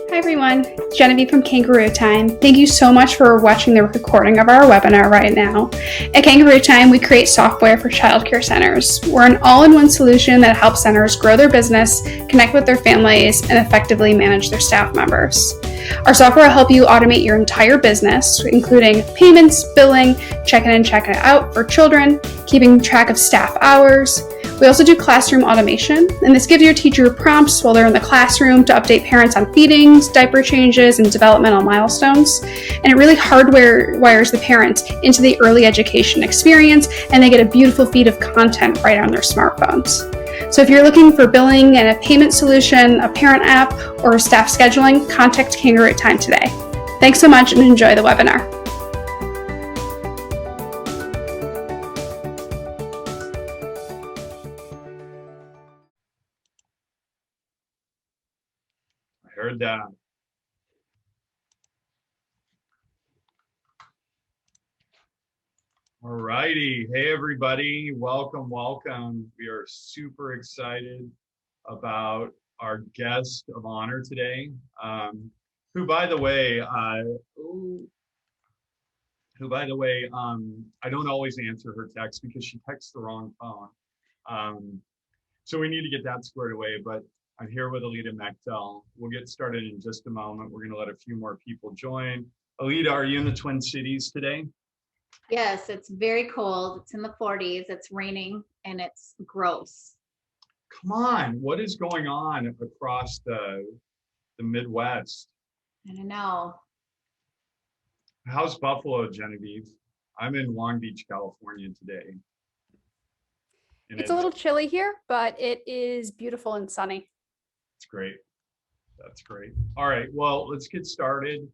Hi everyone, it's Genevieve from Kangaroo Time. Thank you so much for watching the recording of our webinar right now. At Kangaroo Time, we create software for childcare centers. We're an all-in-one solution that helps centers grow their business, connect with their families, and effectively manage their staff members. Our software will help you automate your entire business, including payments, billing, check-in and check-out for children, keeping track of staff hours. We also do classroom automation, and this gives your teacher prompts while they're in the classroom to update parents on feedings, diaper changes, and developmental milestones. And it really hardwires the parents into the early education experience, and they get a beautiful feed of content right on their smartphones. So if you're looking for billing and a payment solution, a parent app, or staff scheduling, contact Kangaroo Time today. Thanks so much and enjoy the webinar. Heard that. All righty. Hey, everybody. Welcome, welcome. We are super excited about our guest of honor today, who, by the way, I don't always answer her text because she texts the wrong phone. So we need to get that squared away, but I'm here with Aleta Mechtel. We'll get started in just a moment. We're going to let a few more people join. Aleta, are you in the Twin Cities today? Yes, it's very cold. It's in the 40s. It's raining and it's gross. Come on, what is going on across the Midwest? I don't know. How's Buffalo, Genevieve? I'm in Long Beach, California today. It's a little chilly here, but it is beautiful and sunny. That's great. That's great. All right, well, let's get started.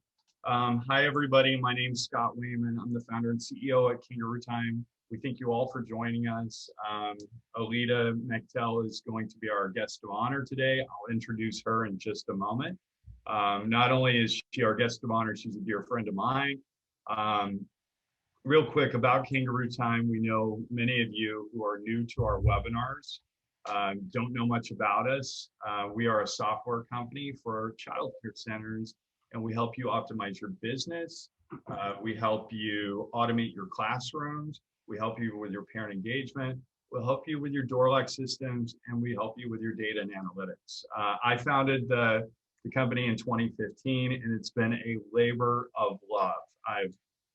Hi, everybody. My name's Scott Wayman. I'm the founder and CEO at Kangaroo Time. We thank you all for joining us. Aleta Mechtel is going to be our guest of honor today. I'll introduce her in just a moment. Not only is she our guest of honor, she's a dear friend of mine. Real quick about Kangaroo Time, we know many of you who are new to our webinars don't know much about us. We are a software company for child care centers, and we help you optimize your business. We help you automate your classrooms. We help you with your parent engagement. We'll help you with your door lock systems, and we help you with your data and analytics. I founded the company in 2015, and it's been a labor of love.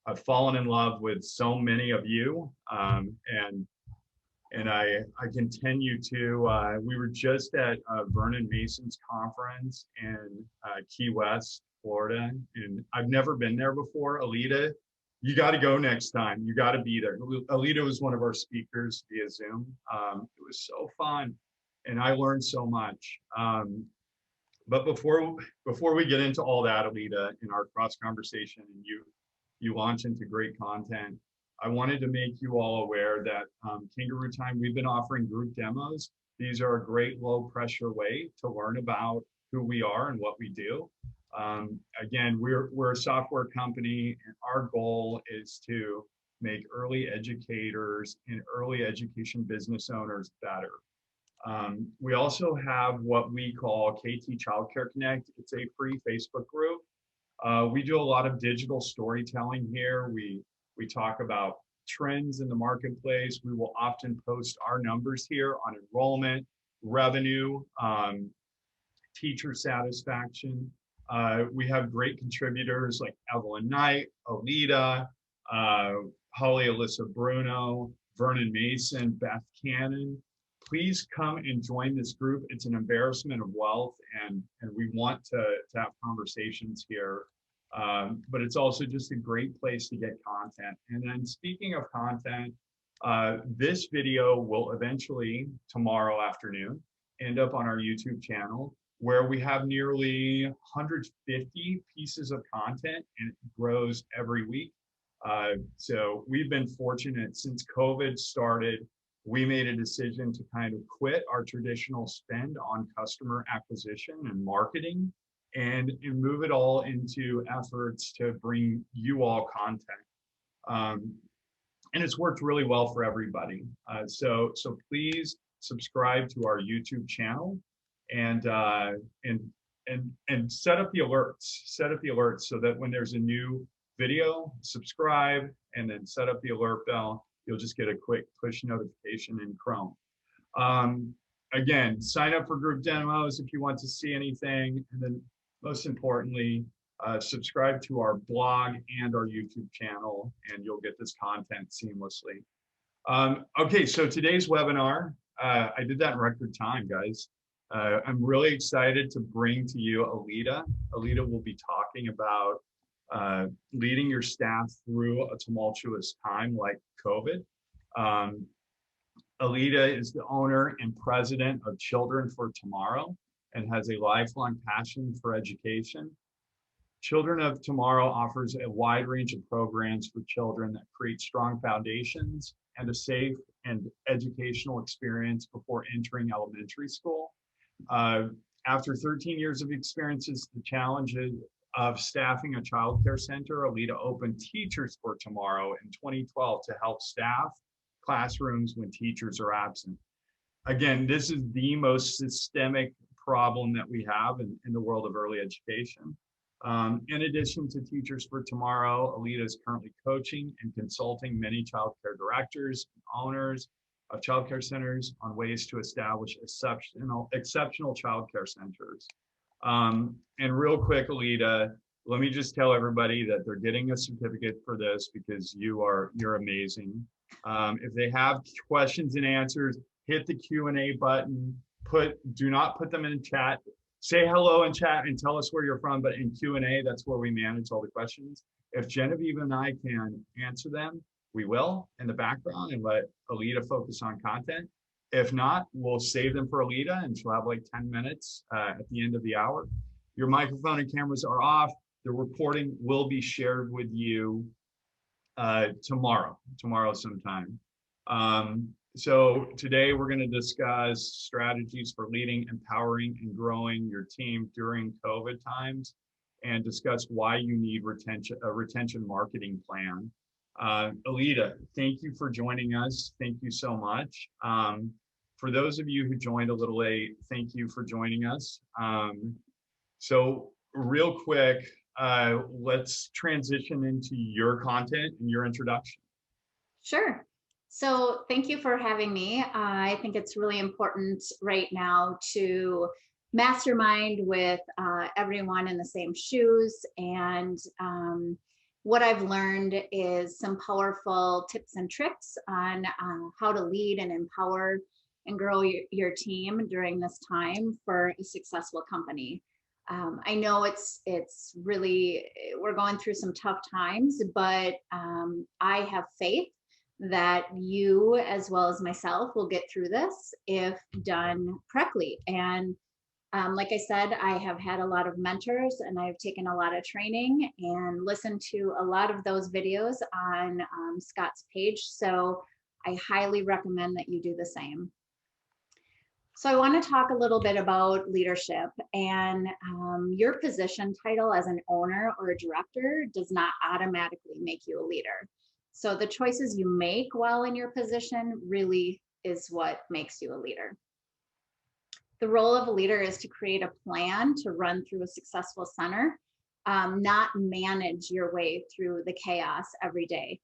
I've fallen in love with so many of you, and I continue to. We were just at Vernon Mason's conference in Key West, Florida, and I've never been there before. Aleta, you got to go next time. You got to be there. Aleta was one of our speakers via Zoom. It was so fun, and I learned so much. But before we get into all that, Aleta, in our cross conversation, and you launch into great content, I wanted to make you all aware that Kangaroo Time, we've been offering group demos. These are a great low pressure way to learn about who we are and what we do. Again, we're a software company, and our goal is to make early educators and early education business owners better. We also have what we call KT Childcare Connect. It's a free Facebook group. We do a lot of digital storytelling here. We talk about trends in the marketplace. We will often post our numbers here on enrollment, revenue, teacher satisfaction. We have great contributors like Evelyn Knight, Aleta, Holly Alyssa Bruno, Vernon Mason, Beth Cannon. Please come and join this group. It's an embarrassment of wealth, and we want to have conversations here. But it's also just a great place to get content. And then speaking of content, this video will eventually, tomorrow afternoon, end up on our YouTube channel, where we have nearly 150 pieces of content, and it grows every week. So we've been fortunate. Since COVID started, we made a decision to kind of quit our traditional spend on customer acquisition and marketing, and move it all into efforts to bring you all content. And it's worked really well for everybody. So please subscribe to our YouTube channel, and and set up the alerts. Set up the alerts so that when there's a new video, subscribe, and then set up the alert bell. You'll just get a quick push notification in Chrome. Again, sign up for group demos if you want to see anything. And then most importantly, subscribe to our blog and our YouTube channel, and you'll get this content seamlessly. Okay, so today's webinar, I did that in record time, guys. I'm really excited to bring to you Aleta. Aleta will be talking about leading your staff through a tumultuous time like COVID. Aleta is the owner and president of Children for Tomorrow and has a lifelong passion for education. Children of Tomorrow offers a wide range of programs for children that create strong foundations and a safe and educational experience before entering elementary school. After 13 years of experiences, the challenges of staffing a child care center, Aleta opened Teachers for Tomorrow in 2012 to help staff classrooms when teachers are absent. Again, this is the most systemic problem that we have in the world of early education. In addition to Teachers for Tomorrow, Aleta is currently coaching and consulting many child care directors and owners of child care centers on ways to establish exceptional child care centers. And real quick, Aleta, let me just tell everybody that they're getting a certificate for this because you're amazing. If they have questions and answers, hit the Q&A button. Do not put them in chat. Say hello in chat and tell us where you're from, but in Q&A, that's where we manage all the questions. If Genevieve and I can answer them, we will in the background and let Aleta focus on content. If not, we'll save them for Aleta and she'll have like 10 minutes at the end of the hour. Your microphone and cameras are off. The recording will be shared with you tomorrow sometime. So today we're going to discuss strategies for leading, empowering, and growing your team during COVID times and discuss why you need a retention marketing plan. Aleta, thank you for joining us. Thank you so much. For those of you who joined a little late, thank you for joining us. So real quick, let's transition into your content and your introduction. Sure. So thank you for having me. I think it's really important right now to mastermind with everyone in the same shoes. And what I've learned is some powerful tips and tricks on how to lead and empower and grow your team during this time for a successful company. I know it's really, we're going through some tough times, but I have faith that you, as well as myself, will get through this if done correctly. And like I said, I have had a lot of mentors and I've taken a lot of training and listened to a lot of those videos on Scott's page. So I highly recommend that you do the same. So I want to talk a little bit about leadership, and your position title as an owner or a director does not automatically make you a leader. So the choices you make while in your position really is what makes you a leader. The role of a leader is to create a plan to run through a successful center, not manage your way through the chaos every day.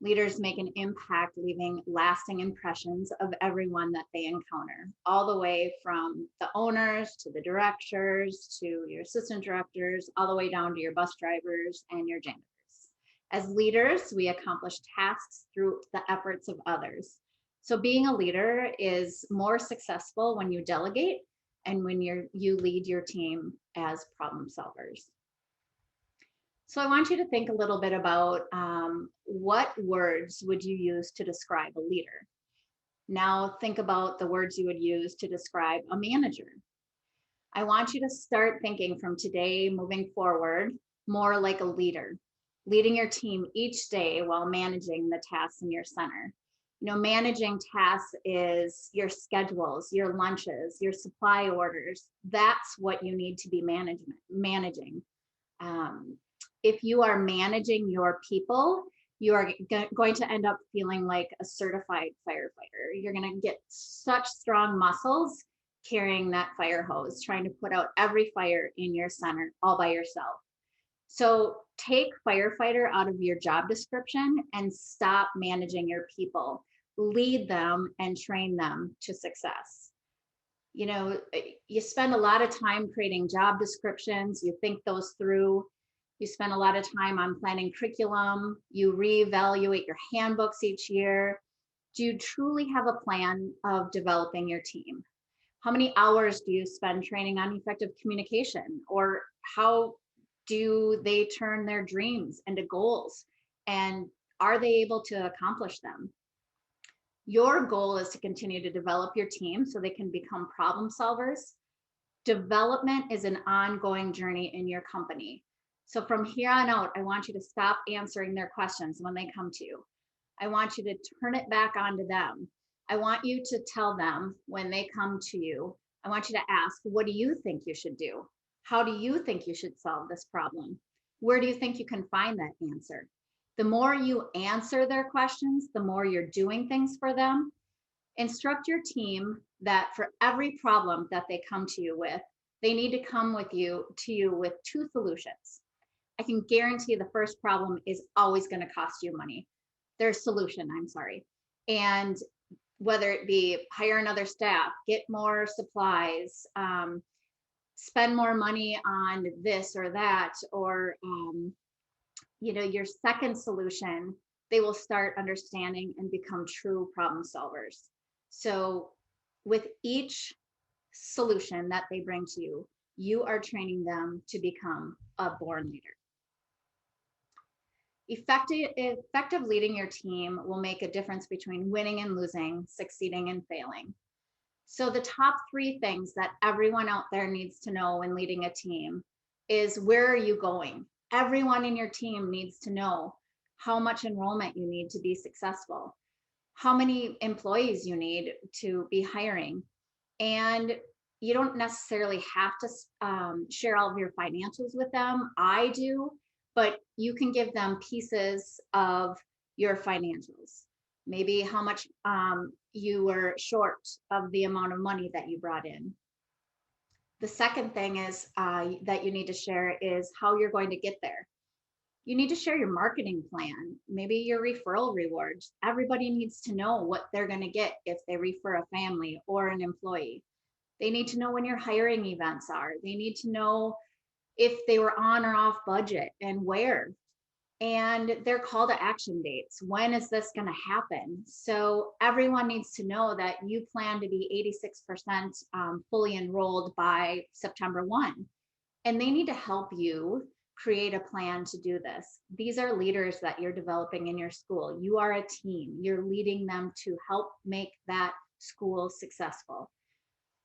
Leaders make an impact, leaving lasting impressions of everyone that they encounter, all the way from the owners to the directors to your assistant directors, all the way down to your bus drivers and your janitors. As leaders, we accomplish tasks through the efforts of others. So being a leader is more successful when you delegate and when you lead your team as problem solvers. So I want you to think a little bit about what words would you use to describe a leader? Now think about the words you would use to describe a manager. I want you to start thinking from today moving forward more like a leader, leading your team each day while managing the tasks in your center. You know, managing tasks is your schedules, your lunches, your supply orders. That's what you need to be managing. If you are managing your people, you are going to end up feeling like a certified firefighter. You're going to get such strong muscles carrying that fire hose, trying to put out every fire in your center all by yourself. So take firefighter out of your job description and stop managing your people. Lead them and train them to success. You know, you spend a lot of time creating job descriptions, you think those through, you spend a lot of time on planning curriculum, you reevaluate your handbooks each year. Do you truly have a plan of developing your team? How many hours do you spend training on effective communication? Or how do they turn their dreams into goals? And are they able to accomplish them? Your goal is to continue to develop your team so they can become problem solvers. Development is an ongoing journey in your company. So from here on out, I want you to stop answering their questions when they come to you. I want you to turn it back onto them. I want you to tell them when they come to you, I want you to ask, what do you think you should do? How do you think you should solve this problem? Where do you think you can find that answer? The more you answer their questions, the more you're doing things for them. Instruct your team that for every problem that they come to you with, they need to come to you with 2 solutions. I can guarantee the first problem is always going to cost you money. Their solution, I'm sorry. And whether it be hire another staff, get more supplies, spend more money on this or that, or your second solution, they will start understanding and become true problem solvers. So with each solution that they bring to you, you are training them to become a born leader. Effective leading your team will make a difference between winning and losing, succeeding and failing. So the top 3 things that everyone out there needs to know when leading a team is, where are you going? Everyone in your team needs to know how much enrollment you need to be successful, how many employees you need to be hiring. And you don't necessarily have to share all of your financials with them. I do, but you can give them pieces of your financials. Maybe how much you were short of the amount of money that you brought in. The second thing is that you need to share is how you're going to get there. You need to share your marketing plan, maybe your referral rewards. Everybody needs to know what they're going to get if they refer a family or an employee. They need to know when your hiring events are. They need to know if they were on or off budget and where. And their call to action dates. When is this going to happen? So everyone needs to know that you plan to be 86% fully enrolled by September 1. And they need to help you create a plan to do this. These are leaders that you're developing in your school. You are a team. You're leading them to help make that school successful.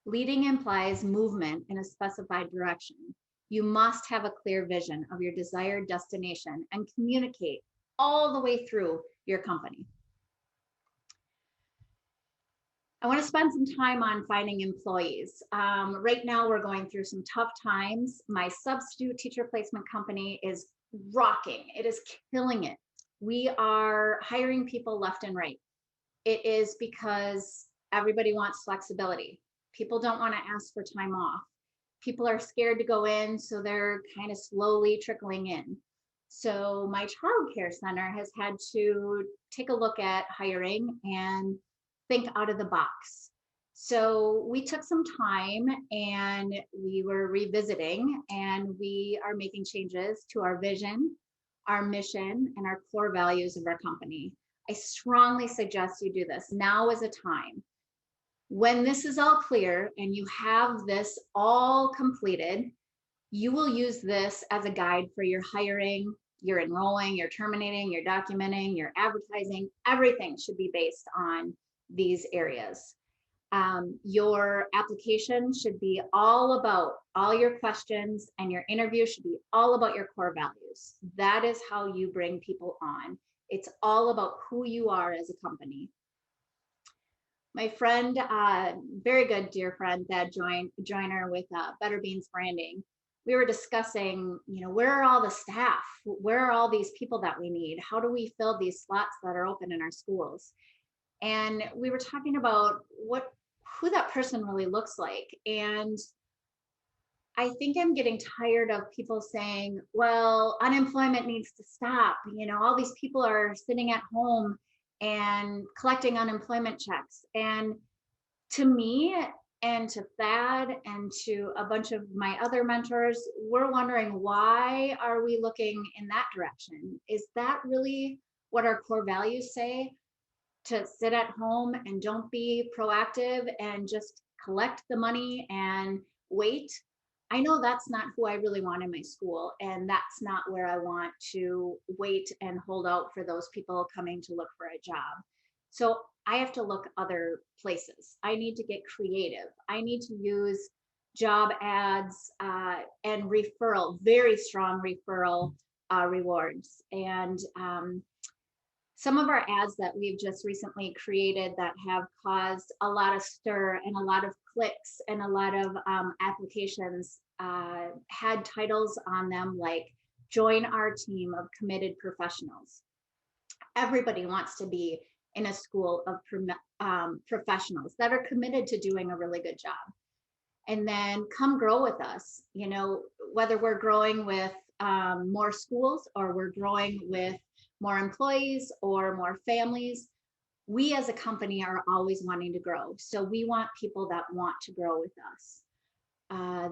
Leading implies movement in a specified direction. You must have a clear vision of your desired destination and communicate all the way through your company. I want to spend some time on finding employees. Right now, we're going through some tough times. My substitute teacher placement company is rocking. It is killing it. We are hiring people left and right. It is because everybody wants flexibility. People don't want to ask for time off. People are scared to go in, so they're kind of slowly trickling in. So my child care center has had to take a look at hiring and think out of the box. So we took some time and we were revisiting, and we are making changes to our vision, our mission, and our core values of our company. I strongly suggest you do this. Now is a time. When this is all clear and you have this all completed, you will use this as a guide for your hiring, your enrolling, your terminating, your documenting, your advertising. Everything should be based on these areas. Your application should be all about all your questions, and your interview should be all about your core values. That is how you bring people on. It's all about who you are as a company. My friend, very good dear friend, Thad Joyner with Better Beans Branding, we were discussing, where are all the staff? Where are all these people that we need? How do we fill these slots that are open in our schools? And we were talking about who that person really looks like. And I think I'm getting tired of people saying, well, unemployment needs to stop. All these people are sitting at home and collecting unemployment checks. And to me and to Thad and to a bunch of my other mentors, we're wondering, why are we looking in that direction? Is that really what our core values say? To sit at home and don't be proactive and just collect the money and wait? I know that's not who I really want in my school, and that's not where I want to wait and hold out for those people coming to look for a job. So I have to look other places. I need to get creative. I need to use job ads and referral, very strong referral rewards. And some of our ads that we've just recently created that have caused a lot of stir and a lot of clicks and a lot of applications had titles on them like "Join our team of committed professionals." Everybody wants to be in a school of professionals that are committed to doing a really good job. And then come grow with us, whether we're growing with more schools or we're growing with more employees or more families. We as a company are always wanting to grow. So we want people that want to grow with us.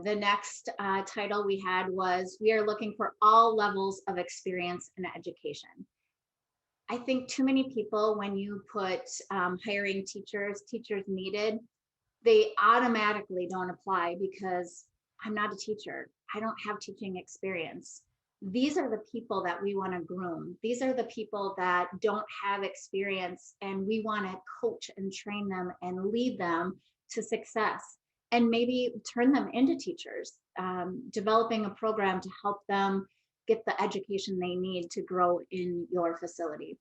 The next title we had was, "We are looking for all levels of experience in education." I think too many people, when you put hiring teachers needed, they automatically don't apply because I'm not a teacher. I don't have teaching experience. These are the people that we want to groom. These are the people that don't have experience, and we want to coach and train them and lead them to success, and maybe turn them into teachers, developing a program to help them get the education they need to grow in your facility.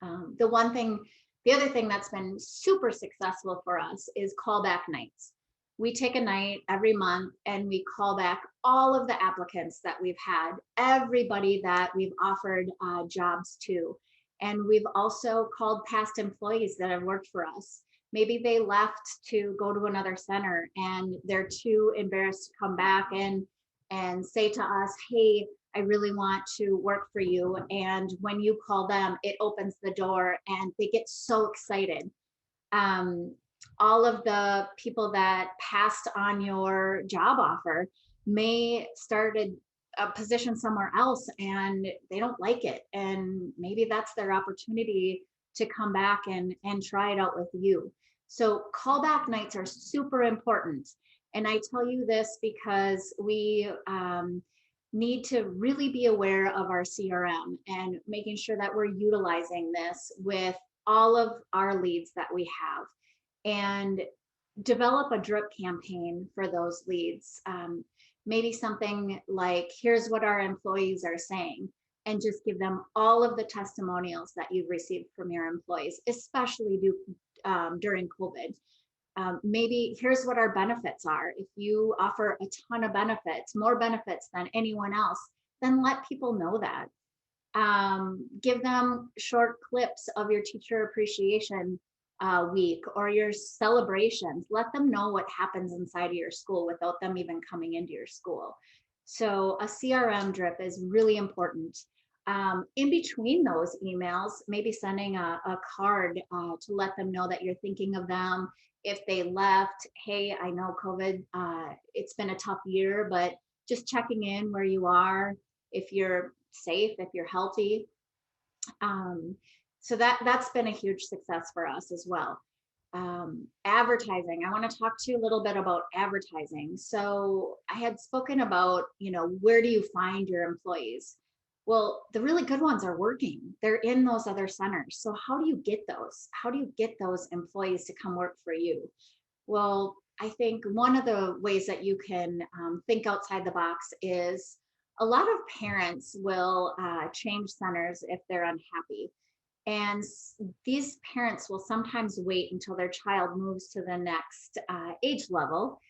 The other thing that's been super successful for us is callback nights. We take a night every month and we call back all of the applicants that we've had, everybody that we've offered jobs to. And we've also called past employees that have worked for us. Maybe they left to go to another center and they're too embarrassed to come back and say to us, "Hey, I really want to work for you." And when you call them, it opens the door and they get so excited. All of the people that passed on your job offer may started a position somewhere else and they don't like it. And maybe that's their opportunity to come back and try it out with you. So callback nights are super important. And I tell you this because we need to really be aware of our CRM and making sure that we're utilizing this with all of our leads that we have, and develop a drip campaign for those leads. Maybe something like, "Here's what our employees are saying," and just give them all of the testimonials that you've received from your employees, especially during COVID. Maybe, "Here's what our benefits are." If you offer a ton of benefits, more benefits than anyone else, then let people know that. Give them short clips of your teacher appreciation week or your celebrations. Let them know what happens inside of your school without them even coming into your school. So a CRM drip is really important. In between those emails, maybe sending a card to let them know that you're thinking of them. If they left, "Hey, I know COVID, it's been a tough year, but just checking in where you are, if you're safe, if you're healthy." So that's been a huge success for us as well. Advertising. I want to talk to you a little bit about advertising. So I had spoken about, where do you find your employees? Well, the really good ones are working. They're in those other centers. So how do you get those? How do you get those employees to come work for you? Well, I think one of the ways that you can think outside the box is, a lot of parents will change centers if they're unhappy. And these parents will sometimes wait until their child moves to the next age level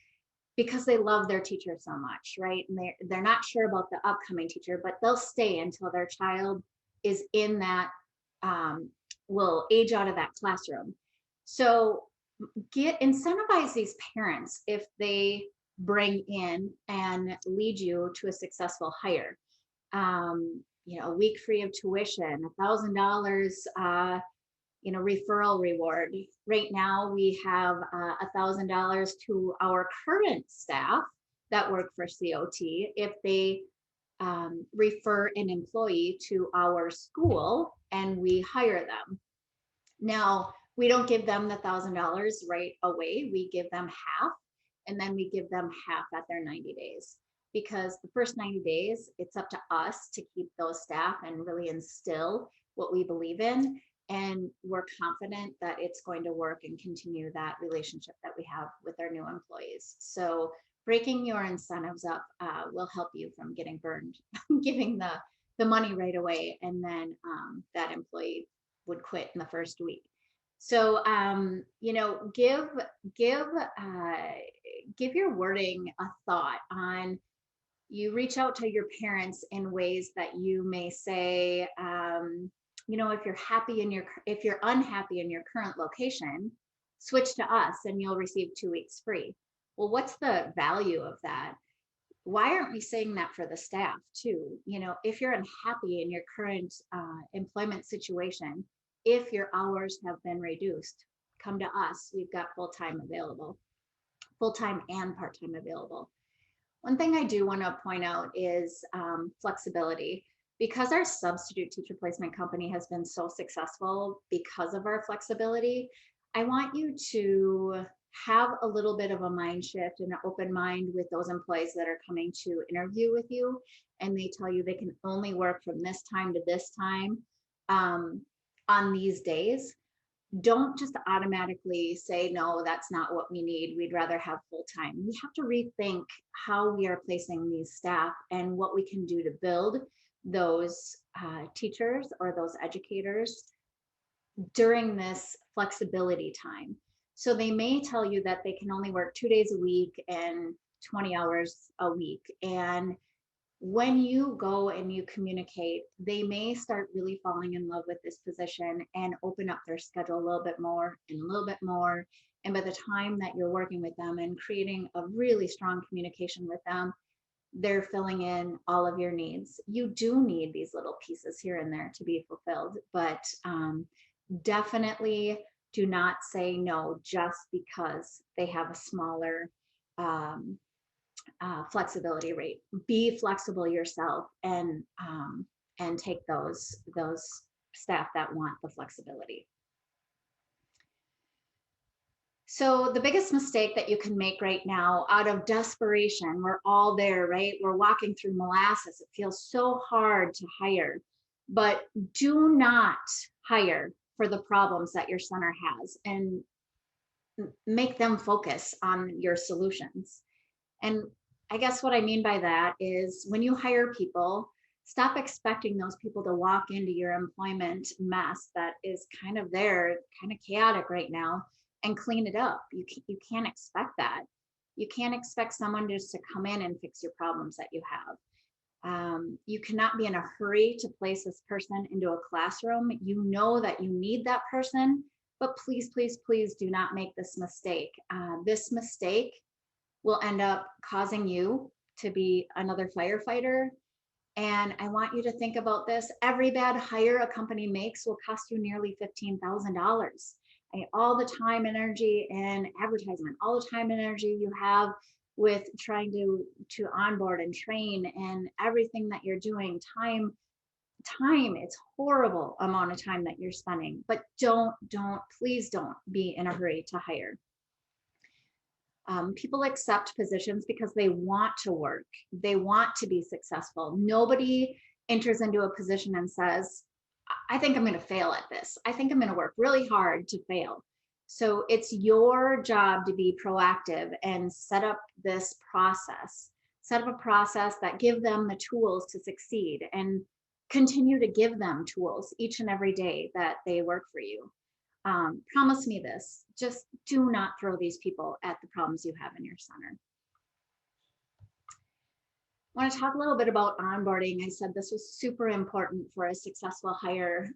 because they love their teacher so much, right? And they're not sure about the upcoming teacher, but they'll stay until their child is in that, will age out of that classroom. So incentivize these parents if they bring in and lead you to a successful hire. A week free of tuition, $1,000, referral reward. Right now we have $1,000 to our current staff that work for COT if they refer an employee to our school and we hire them. Now, we don't give them the $1,000 right away. We give them half, and then we give them half at their 90 days. Because the first 90 days, it's up to us to keep those staff and really instill what we believe in. And we're confident that it's going to work and continue that relationship that we have with our new employees. So breaking your incentives up will help you from getting burned, giving the money right away, and then that employee would quit in the first week. So give your wording a thought on. You reach out to your parents in ways that you may say, if you're unhappy in your current location, switch to us and you'll receive 2 weeks free. Well, what's the value of that? Why aren't we saying that for the staff too? If you're unhappy in your current employment situation, if your hours have been reduced, come to us. We've got full-time available, full-time and part-time available. One thing I do want to point out is flexibility. Because our substitute teacher placement company has been so successful because of our flexibility, I want you to have a little bit of a mind shift and an open mind with those employees that are coming to interview with you, and they tell you they can only work from this time to this time on these days. Don't just automatically say, no, that's not what we need. We'd rather have full time. We have to rethink how we are placing these staff and what we can do to build those teachers or those educators during this flexibility time. So they may tell you that they can only work 2 days a week and 20 hours a week. And when you go and you communicate, they may start really falling in love with this position and open up their schedule a little bit more and a little bit more. And by the time that you're working with them and creating a really strong communication with them, they're filling in all of your needs. You do need these little pieces here and there to be fulfilled, but definitely do not say no just because they have a smaller flexibility rate. Be flexible yourself and take those staff that want the flexibility. So the biggest mistake that you can make right now out of desperation, we're all there, right? We're walking through molasses. It feels so hard to hire, but do not hire for the problems that your center has and make them focus on your solutions. And I guess what I mean by that is when you hire people, stop expecting those people to walk into your employment mess that is kind of there, kind of chaotic right now, and clean it up. You can't expect that. You can't expect someone just to come in and fix your problems that you have. You cannot be in a hurry to place this person into a classroom. You know that you need that person, but please, please, please do not make this mistake. This mistake will end up causing you to be another firefighter. And I want you to think about this. Every bad hire a company makes will cost you nearly $15,000. All the time, energy, and advertisement, all the time and energy you have with trying to onboard and train and everything that you're doing, time, it's horrible amount of time that you're spending, but please don't be in a hurry to hire. People accept positions because they want to work. They want to be successful. Nobody enters into a position and says, I think I'm going to fail at this. I think I'm going to work really hard to fail. So it's your job to be proactive and set up this process, set up a process that give them the tools to succeed and continue to give them tools each and every day that they work for you. Promise me this, just do not throw these people at the problems you have in your center. I want to talk a little bit about onboarding. I said this was super important for a successful hire.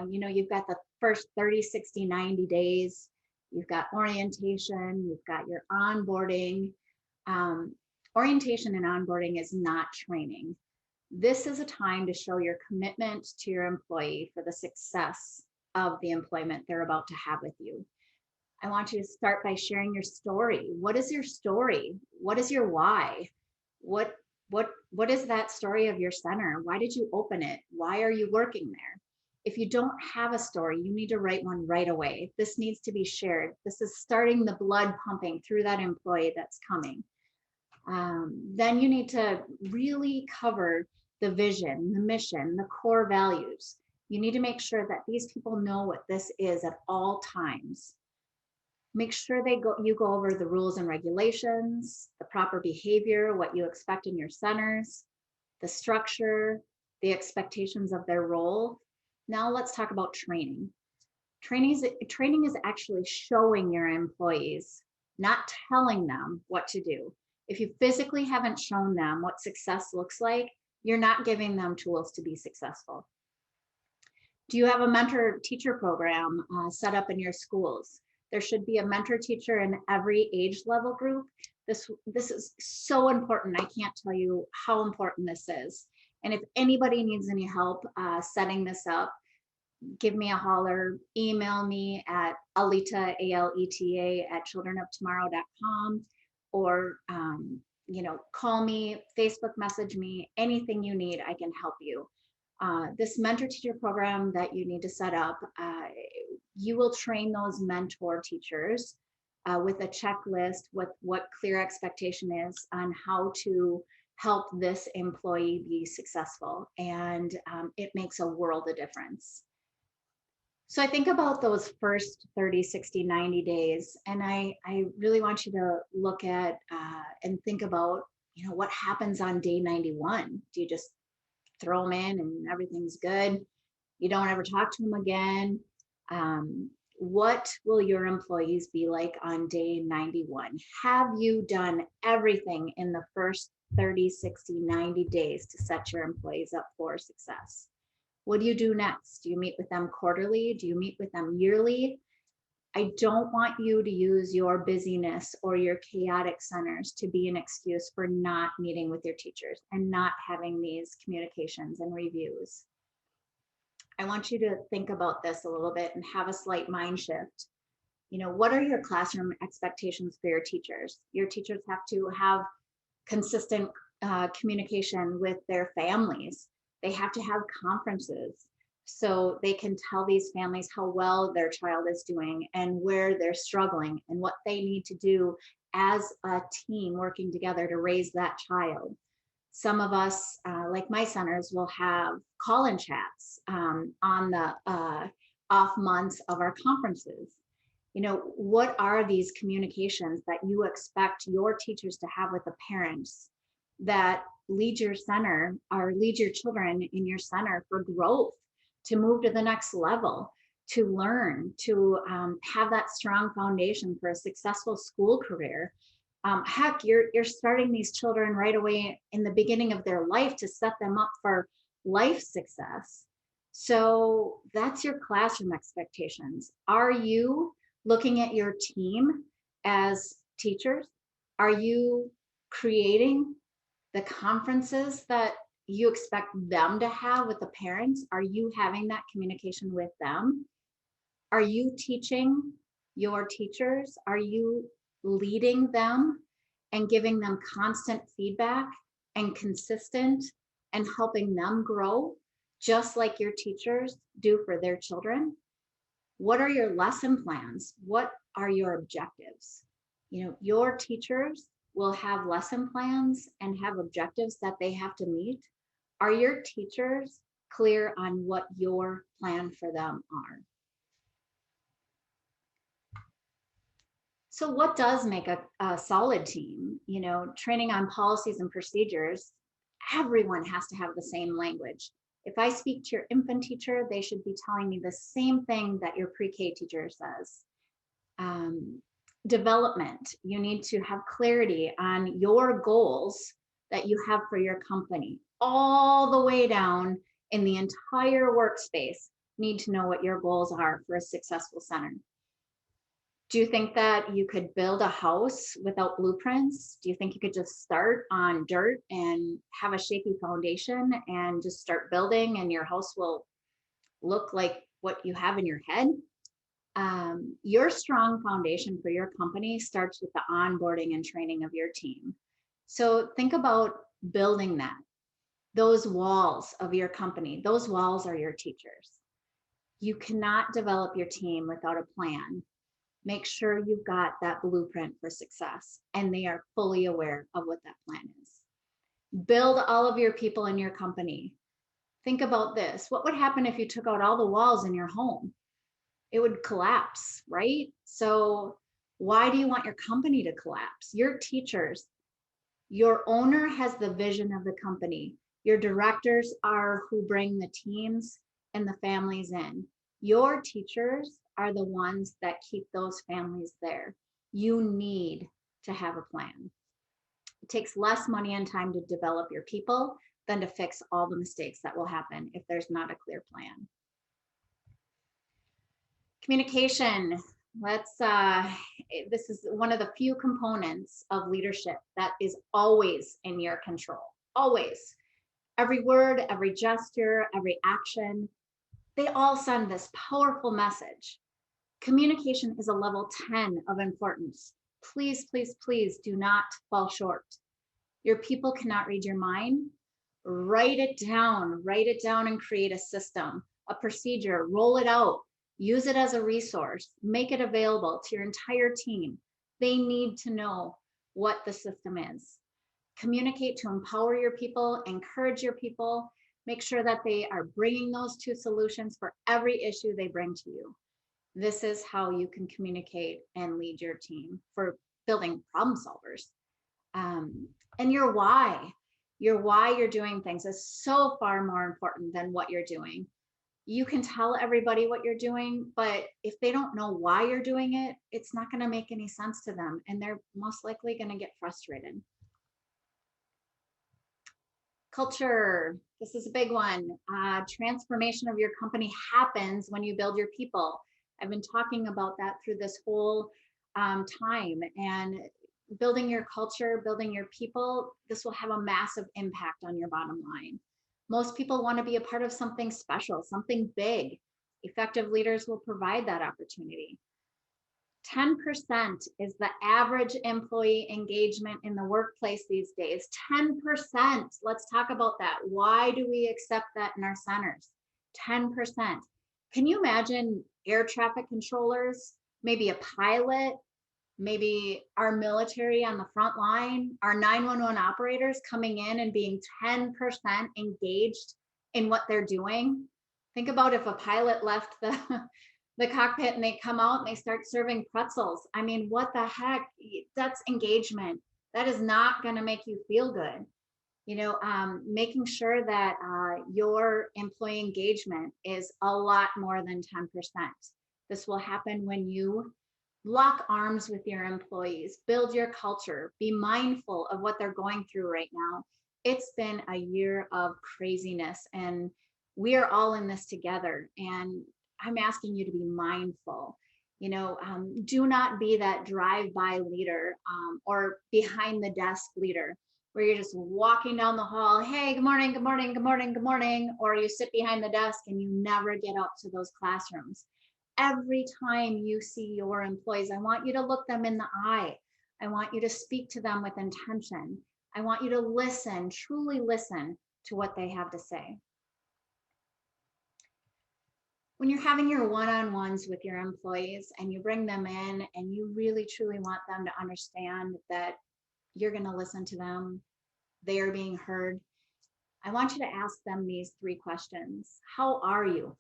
You've got the first 30, 60, 90 days you've got orientation, you've got your onboarding. Orientation and onboarding is not training. This is a time to show your commitment to your employee for the success of the employment they're about to have with you. I want you to start by sharing your story. What is your story? What is your why? What is that story of your center? Why did you open it? Why are you working there? If you don't have a story, you need to write one right away. This needs to be shared. This is starting the blood pumping through that employee that's coming. Then you need to really cover the vision, the mission, the core values. You need to make sure that these people know what this is at all times. Make sure you go over the rules and regulations, the proper behavior, what you expect in your centers, the structure, the expectations of their role. Now let's talk about training. Training is actually showing your employees, not telling them what to do. If you physically haven't shown them what success looks like, you're not giving them tools to be successful. Do you have a mentor-teacher program set up in your schools? There should be a mentor teacher in every age level group. This is so important. I can't tell you how important this is. And if anybody needs any help setting this up, give me a holler, email me at Aleta, ALETA, @childrenoftomorrow.com, or call me, Facebook message me, anything you need, I can help you. This mentor teacher program that you need to set up, you will train those mentor teachers with a checklist, what clear expectation is on how to help this employee be successful. And it makes a world of difference. So I think about those first 30, 60, 90 days, and I really want you to look at and think about, what happens on day 91? Do you just throw them in and everything's good? You don't ever talk to them again? What will your employees be like on day 91? Have you done everything in the first 30, 60, 90 days to set your employees up for success? What do you do next? Do you meet with them quarterly? Do you meet with them yearly? I don't want you to use your busyness or your chaotic centers to be an excuse for not meeting with your teachers and not having these communications and reviews. I want you to think about this a little bit and have a slight mind shift. What are your classroom expectations for your teachers? Your teachers have to have consistent communication with their families. They have to have conferences so they can tell these families how well their child is doing and where they're struggling and what they need to do as a team working together to raise that child. Some of us, like my centers, will have call-in chats on the off months of our conferences. What are these communications that you expect your teachers to have with the parents that lead your center or lead your children in your center for growth, to move to the next level, to learn, to have that strong foundation for a successful school career? Heck, you're starting these children right away in the beginning of their life to set them up for life success. So that's your classroom expectations. Are you looking at your team as teachers? Are you creating the conferences that you expect them to have with the parents? Are you having that communication with them? Are you teaching your teachers? Are you leading them and giving them constant feedback and consistent and helping them grow just like your teachers do for their children? What are your lesson plans? What are your objectives? Your teachers will have lesson plans and have objectives that they have to meet. Are your teachers clear on what your plan for them are? So what does make a solid team? Training on policies and procedures, everyone has to have the same language. If I speak to your infant teacher, they should be telling me the same thing that your pre-K teacher says. Development, you need to have clarity on your goals that you have for your company. All the way down in the entire workspace, need to know what your goals are for a successful center. Do you think that you could build a house without blueprints? Do you think you could just start on dirt and have a shaky foundation and just start building and your house will look like what you have in your head? Your strong foundation for your company starts with the onboarding and training of your team. So think about building that. Those walls of your company, those walls are your teachers. You cannot develop your team without a plan. Make sure you've got that blueprint for success and they are fully aware of what that plan is. Build all of your people in your company. Think about this. What would happen if you took out all the walls in your home? It would collapse, right? So why do you want your company to collapse? Your teachers, your owner has the vision of the company. Your directors are who bring the teams and the families in. Your teachers are the ones that keep those families there. You need to have a plan. It takes less money and time to develop your people than to fix all the mistakes that will happen if there's not a clear plan. Communication. This is one of the few components of leadership that is always in your control. Always. Every word, every gesture, every action, they all send this powerful message. Communication is a level 10 of importance. Please, please, please do not fall short. Your people cannot read your mind. Write it down and create a system, a procedure, roll it out, use it as a resource, make it available to your entire team. They need to know what the system is. Communicate to empower your people, encourage your people, make sure that they are bringing those two solutions for every issue they bring to you. This is how you can communicate and lead your team for building problem solvers. And your why you're doing things is so far more important than what you're doing. You can tell everybody what you're doing, but if they don't know why you're doing it, it's not going to make any sense to them, and they're most likely going to get frustrated. Culture, this is a big one. Transformation of your company happens when you build your people. I've been talking about that through this whole time, and building your culture, building your people, this will have a massive impact on your bottom line. Most people want to be a part of something special, something big. Effective leaders will provide that opportunity. 10% is the average employee engagement in the workplace these days. 10%. Let's talk about that. Why do we accept that in our centers? 10%. Can you imagine air traffic controllers, maybe a pilot, maybe our military on the front line, our 911 operators coming in and being 10% engaged in what they're doing? Think about if a pilot left the cockpit and they come out and they start serving pretzels. I mean, what the heck? That's engagement. That is not going to make you feel good. Making sure that your employee engagement is a lot more than 10%. This will happen when you lock arms with your employees, build your culture, be mindful of what they're going through right now. It's been a year of craziness, and we are all in this together. And I'm asking you to be mindful. Do not be that drive-by leader or behind the desk leader where you're just walking down the hall. Hey, good morning, good morning, good morning, good morning. Or you sit behind the desk and you never get up to those classrooms. Every time you see your employees, I want you to look them in the eye. I want you to speak to them with intention. I want you to listen, truly listen to what they have to say. When you're having your one-on-ones with your employees and you bring them in and you really truly want them to understand that you're going to listen to them, they are being heard, I want you to ask them these 3 questions. How are you?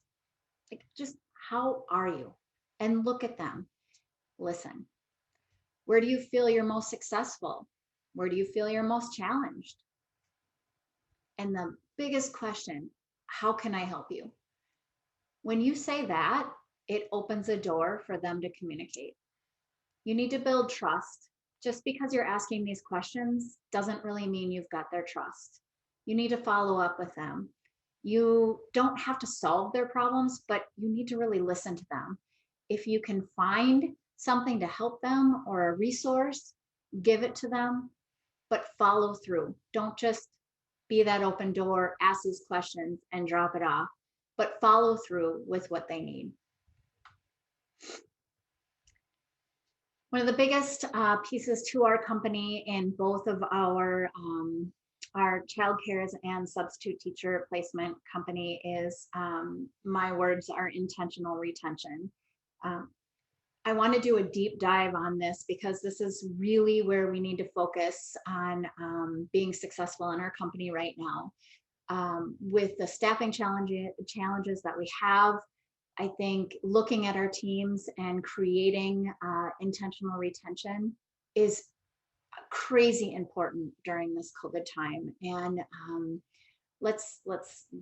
Just how are you? And look at them. Listen. Where do you feel you're most successful? Where do you feel you're most challenged? And the biggest question, how can I help you? When you say that, it opens a door for them to communicate. You need to build trust. Just because you're asking these questions doesn't really mean you've got their trust. You need to follow up with them. You don't have to solve their problems, but you need to really listen to them. If you can find something to help them or a resource, give it to them, but follow through. Don't just be that open door, ask these questions and drop it off, but follow through with what they need. One of the biggest pieces to our company in both of our child cares and substitute teacher placement company is, my words are intentional retention. I want to do a deep dive on this because this is really where we need to focus on being successful in our company right now. With the staffing challenges that we have, I think looking at our teams and creating intentional retention is crazy important during this COVID time. And let's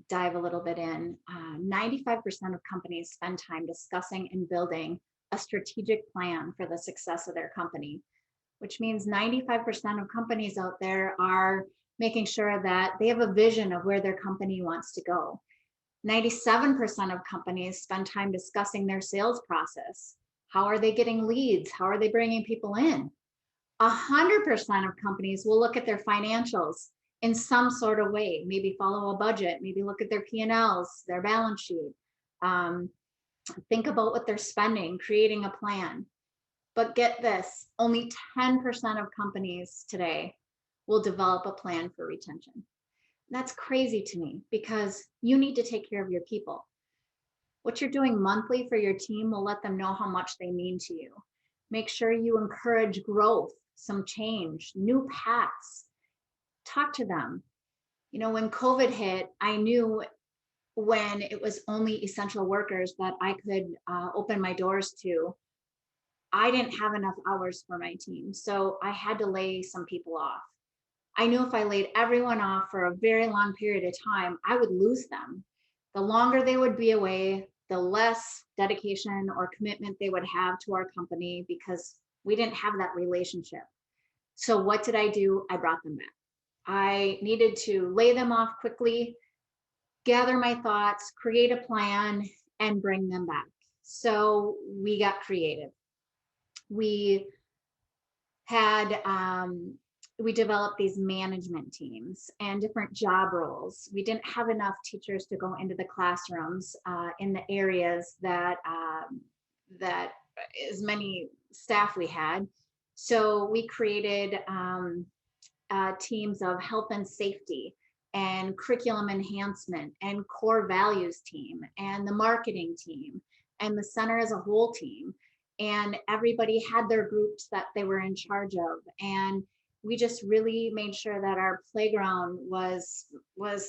dive a little bit in. 95% of companies spend time discussing and building a strategic plan for the success of their company, which means 95% of companies out there are making sure that they have a vision of where their company wants to go. 97% of companies spend time discussing their sales process. How are they getting leads? How are they bringing people in? 100% of companies will look at their financials in some sort of way, maybe follow a budget, maybe look at their P&Ls, their balance sheet, think about what they're spending, creating a plan. But get this, only 10% of companies today will develop a plan for retention. That's crazy to me because you need to take care of your people. What you're doing monthly for your team will let them know how much they mean to you. Make sure you encourage growth, some change, new paths. Talk to them. You know, when COVID hit, I knew when it was only essential workers that I could open my doors to. I didn't have enough hours for my team, so I had to lay some people off. I knew if I laid everyone off for a very long period of time, I would lose them. The longer they would be away, the less dedication or commitment they would have to our company because we didn't have that relationship. So what did I do? I brought them back. I needed to lay them off quickly, gather my thoughts, create a plan, and bring them back. So we got creative. We had we developed these management teams and different job roles. We didn't have enough teachers to go into the classrooms in the areas that as many staff we had. So we created teams of health and safety and curriculum enhancement and core values team and the marketing team and the center as a whole team. And everybody had their groups that they were in charge of. And we just really made sure that our playground was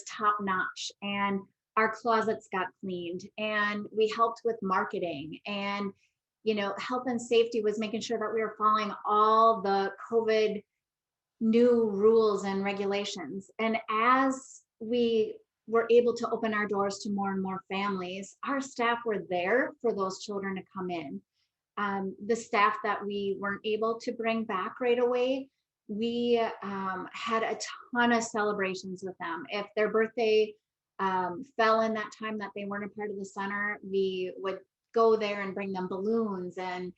top notch and our closets got cleaned and we helped with marketing. And, you know, health and safety was making sure that we were following all the COVID new rules and regulations. And as we were able to open our doors to more and more families, our staff were there for those children to come in. The staff that we weren't able to bring back right away, we had a ton of celebrations with them. If their birthday fell in that time that they weren't a part of the center, we would go there and bring them balloons and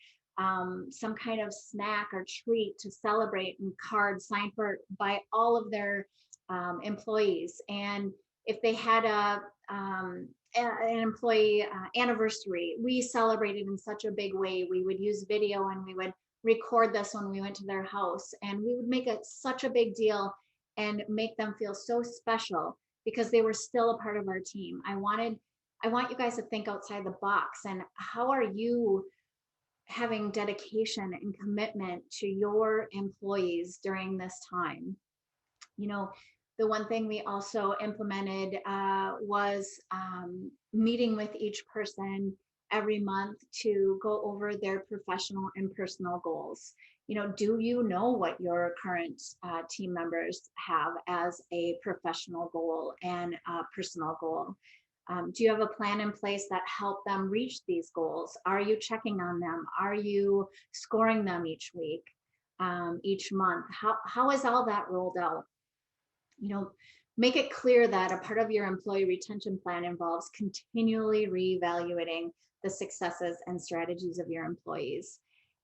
some kind of snack or treat to celebrate, and cards signed by all of their employees. And if they had an employee anniversary, we celebrated in such a big way. We would use video and we would record this when we went to their house, and we would make it such a big deal and make them feel so special because they were still a part of our team. I want you guys to think outside the box. And how are you having dedication and commitment to your employees during this time? You know, the one thing we also implemented was meeting with each person every month to go over their professional and personal goals. You know, do you know what your current team members have as a professional goal and a personal goal? Do you have a plan in place that help them reach these goals? Are you checking on them? Are you scoring them each week, each month? How is all that rolled out? You know, make it clear that a part of your employee retention plan involves continually reevaluating the successes and strategies of your employees.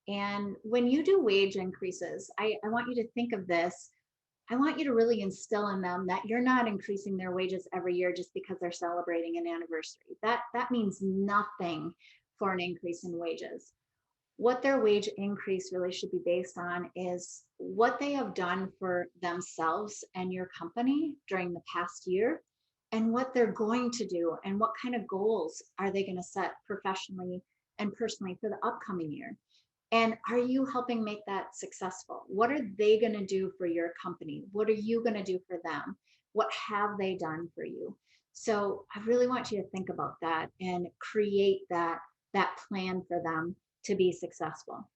And when you do wage increases, I want you to think of this. I want you to really instill in them that you're not increasing their wages every year just because they're celebrating an anniversary. That means nothing for an increase in wages. What their wage increase really should be based on is what they have done for themselves and your company during the past year, and what they're going to do, and what kind of goals are they going to set professionally and personally for the upcoming year. And are you helping make that successful? What are they going to do for your company? What are you going to do for them? What have they done for you? So I really want you to think about that and create that plan for them to be successful.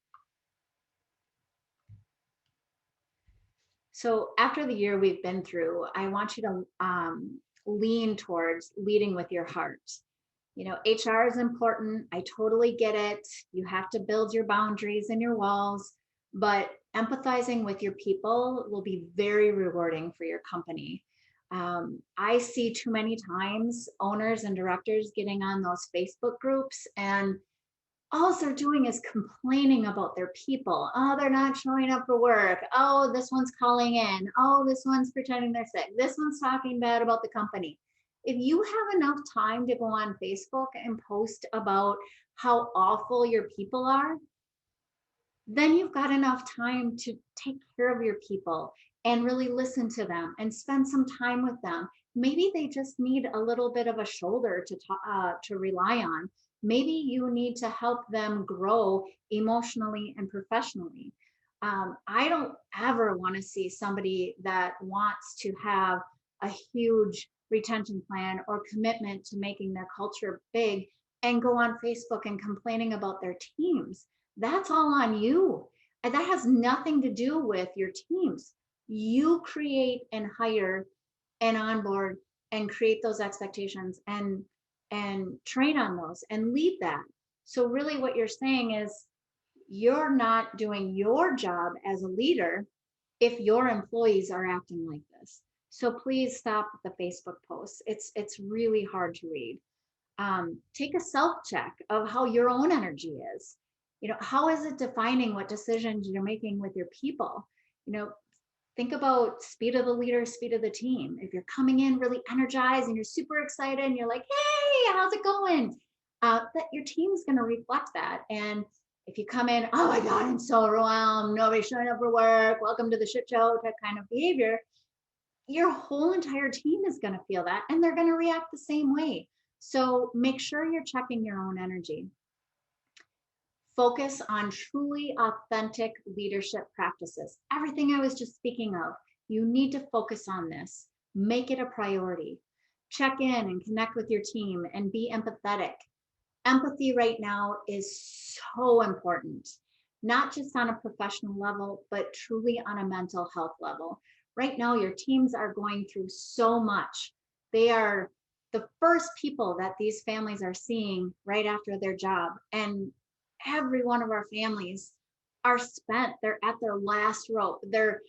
So after the year we've been through, I want you to lean towards leading with your heart. You know, HR is important. I totally get it. You have to build your boundaries and your walls, but empathizing with your people will be very rewarding for your company. I see too many times owners and directors getting on those Facebook groups, and all they're doing is complaining about their people. Oh, they're not showing up for work. Oh, this one's calling in. Oh, this one's pretending they're sick. This one's talking bad about the company. If you have enough time to go on Facebook and post about how awful your people are, then you've got enough time to take care of your people and really listen to them and spend some time with them. Maybe they just need a little bit of a shoulder to rely on. Maybe you need to help them grow emotionally and professionally. I don't ever want to see somebody that wants to have a huge retention plan or commitment to making their culture big and go on Facebook and complaining about their teams. That's all on you. And that has nothing to do with your teams. You create and hire and onboard and create those expectations and train on those and lead that. So really what you're saying is you're not doing your job as a leader if your employees are acting like this. So please stop with the Facebook posts. It's really hard to read. Take a self check of how your own energy is. You know, how is it defining what decisions you're making with your people? You know, think about speed of the leader, speed of the team. If you're coming in really energized and you're super excited and you're like, hey, how's it going? That your team's going to reflect that. And if you come in, oh my God, I'm so overwhelmed, nobody's showing up for work, welcome to the shit show type kind of behavior, your whole entire team is going to feel that and they're going to react the same way. So make sure you're checking your own energy. Focus on truly authentic leadership practices. Everything I was just speaking of, you need to focus on this. Make it a priority. Check in and connect with your team and be empathetic. Empathy right now is so important, not just on a professional level, but truly on a mental health level. Right now, your teams are going through so much. They are the first people that these families are seeing right after their job. And every one of our families are spent. They're at their last rope. Their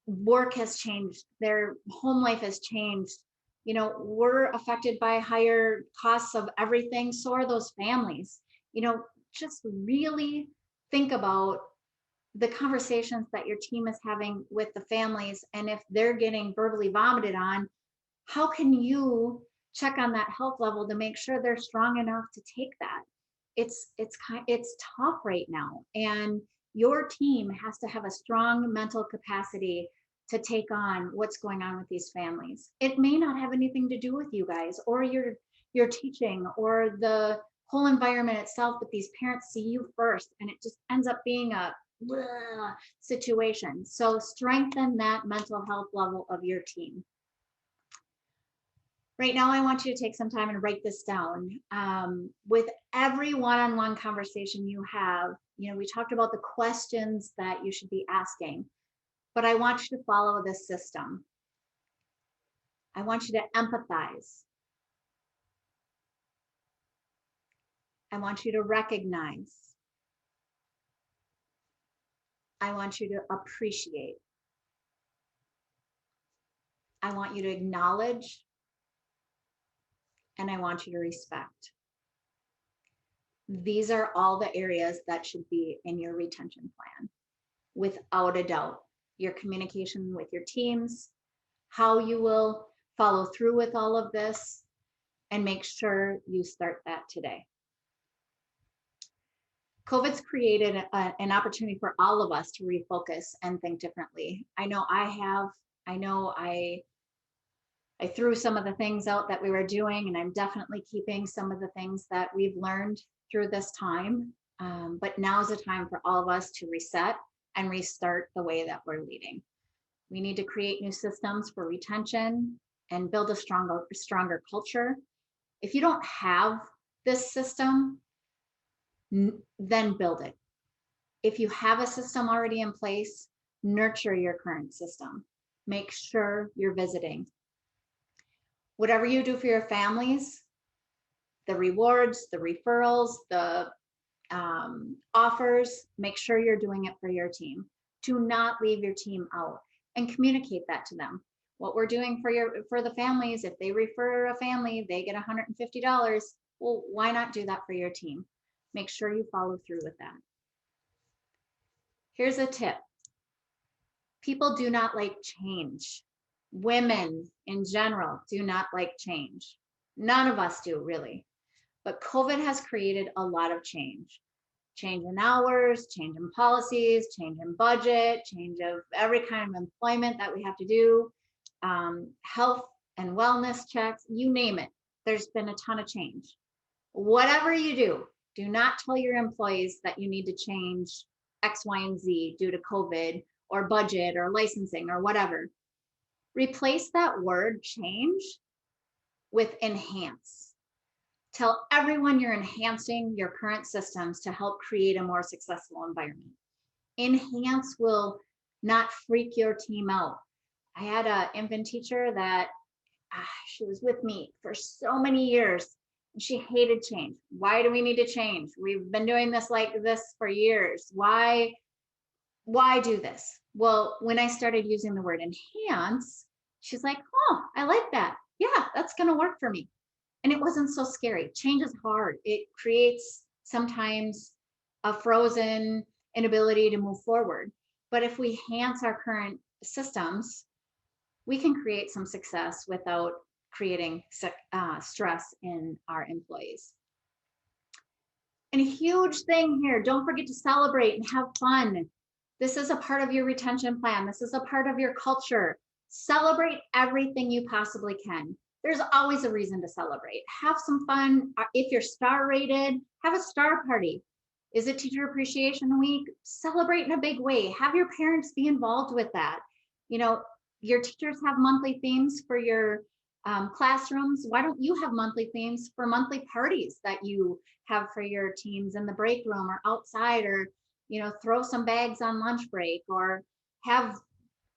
work has changed. Their home life has changed. You know, we're affected by higher costs of everything. So are those families. You know, just really think about the conversations that your team is having with the families. And if they're getting verbally vomited on, how can you check on that health level to make sure they're strong enough to take that? It's tough right now, and your team has to have a strong mental capacity to take on what's going on with these families. It may not have anything to do with you guys or your teaching or the whole environment itself, but these parents see you first, and it just ends up being a situation. So strengthen that mental health level of your team. Right now, I want you to take some time and write this down. With every one-on-one conversation you have, you know, we talked about the questions that you should be asking, but I want you to follow this system. I want you to empathize. I want you to recognize. I want you to appreciate. I want you to acknowledge. And I want you to respect. These are all the areas that should be in your retention plan, without a doubt. Your communication with your teams, how you will follow through with all of this, and make sure you start that today. COVID's created an opportunity for all of us to refocus and think differently. I know I have. I know I threw some of the things out that we were doing, and I'm definitely keeping some of the things that we've learned through this time. But now is the time for all of us to reset and restart the way that we're leading. We need to create new systems for retention and build a stronger culture. If you don't have this system, then build it. If you have a system already in place, nurture your current system. Make sure you're visiting. Whatever you do for your families, the rewards, the referrals, the offers, make sure you're doing it for your team. Do not leave your team out, and communicate that to them. What we're doing for the families, if they refer a family, they get $150. Well, why not do that for your team? Make sure you follow through with that. Here's a tip. People do not like change. Women in general do not like change. None of us do, really. But COVID has created a lot of change. Change in hours, change in policies, change in budget, change of every kind of employment that we have to do, health and wellness checks, you name it. There's been a ton of change. Whatever you do, do not tell your employees that you need to change X, Y, and Z due to COVID or budget or licensing or whatever. Replace that word change with enhance. Tell everyone you're enhancing your current systems to help create a more successful environment. Enhance will not freak your team out. I had an infant teacher that she was with me for so many years. And she hated change. Why do we need to change? We've been doing this like this for years. Why do this? Well, when I started using the word enhance, she's like, oh, I like that. Yeah, that's going to work for me. And it wasn't so scary. Change is hard. It creates sometimes a frozen inability to move forward. But if we enhance our current systems, we can create some success without creating stress in our employees. And a huge thing here, don't forget to celebrate and have fun. This is a part of your retention plan. This is a part of your culture. Celebrate everything you possibly can. There's always a reason to celebrate. Have some fun. If you're star rated, have a star party. Is it Teacher Appreciation Week? Celebrate in a big way. Have your parents be involved with that. You know, your teachers have monthly themes for your classrooms. Why don't you have monthly themes for monthly parties that you have for your teams in the break room or outside, or, you know, throw some bags on lunch break, or have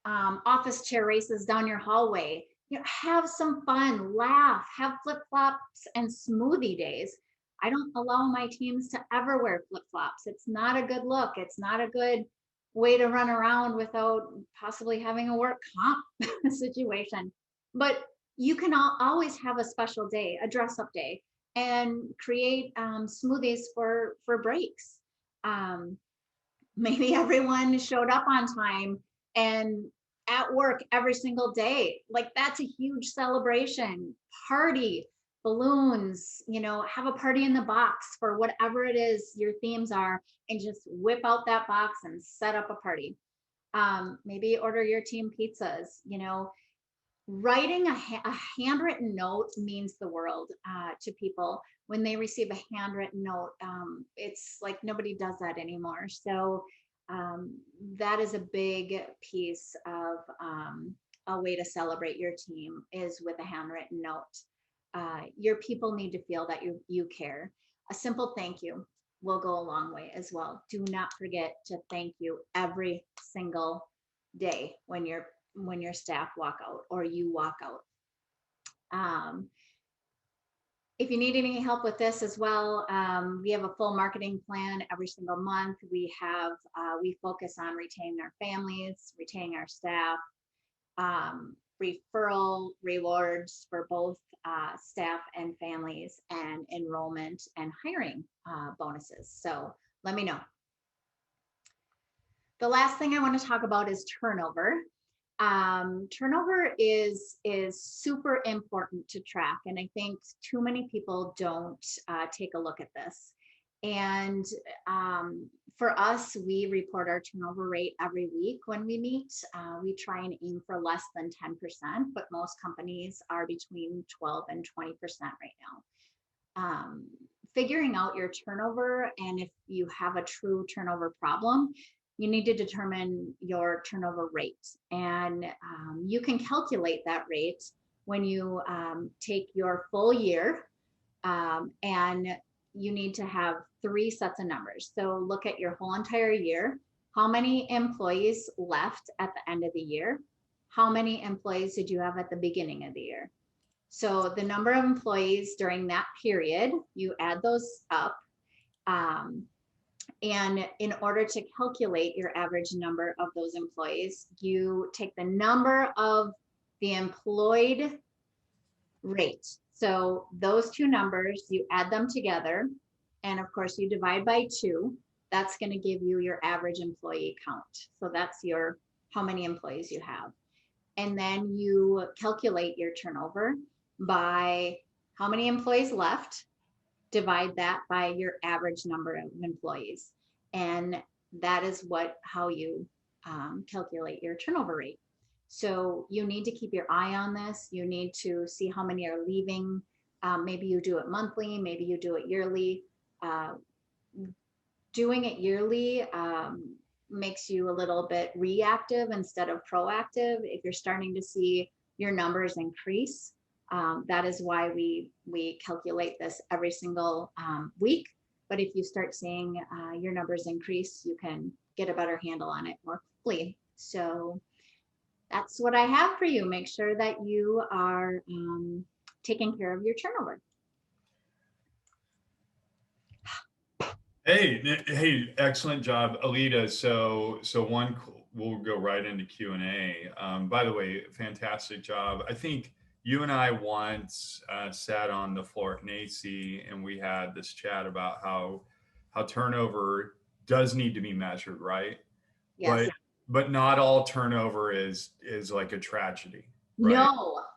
office chair races down your hallway. You know, have some fun, laugh, have flip-flops and smoothie days. I don't allow my teams to ever wear flip-flops. It's not a good look. It's not a good way to run around without possibly having a work comp situation. But you can always have a special day, a dress-up day, and create smoothies for breaks. Maybe everyone showed up on time and at work every single day. Like, that's a huge celebration. Party, balloons, you know, have a party in the box for whatever it is your themes are, and just whip out that box and set up a party. Maybe order your team pizzas. You know, writing a handwritten note means the world to people. When they receive a handwritten note, it's like nobody does that anymore. So that is a big piece of a way to celebrate your team, is with a handwritten note. Your people need to feel that you care. A simple thank you will go a long way as well. Do not forget to thank you every single day when your staff walk out or you walk out. If you need any help with this as well, we have a full marketing plan every single month. We focus on retaining our families, retaining our staff, referral rewards for both staff and families, and enrollment and hiring bonuses. So let me know. The last thing I want to talk about is turnover. Turnover is super important to track, and I think too many people don't take a look at this. And for us, we report our turnover rate every week when we meet. We try and aim for less than 10%, but most companies are between 12 and 20% right now. Figuring out your turnover, and if you have a true turnover problem, you need to determine your turnover rate. And you can calculate that rate when you take your full year, and you need to have 3 sets of numbers. So look at your whole entire year. How many employees left at the end of the year? How many employees did you have at the beginning of the year? So the number of employees during that period, you add those up. And in order to calculate your average number of those employees, you take the number of the employed rate. So those 2 numbers, you add them together, and of course you divide by 2. That's going to give you your average employee count. So that's your how many employees you have. And then you calculate your turnover by how many employees left, divide that by your average number of employees. And that is how you calculate your turnover rate. So you need to keep your eye on this. You need to see how many are leaving. Maybe you do it monthly, maybe you do it yearly. Doing it yearly makes you a little bit reactive instead of proactive. If you're starting to see your numbers increase, that is why we calculate this every single week. But if you start seeing your numbers increase, you can get a better handle on it more quickly. So that's what I have for you. Make sure that you are taking care of your turnover. Hey, excellent job, Aleta. So we'll go right into Q&A. By the way, fantastic job. I think you and I once sat on the floor at NACI, and we had this chat about how turnover does need to be measured, right? Yes. But not all turnover is like a tragedy. Right?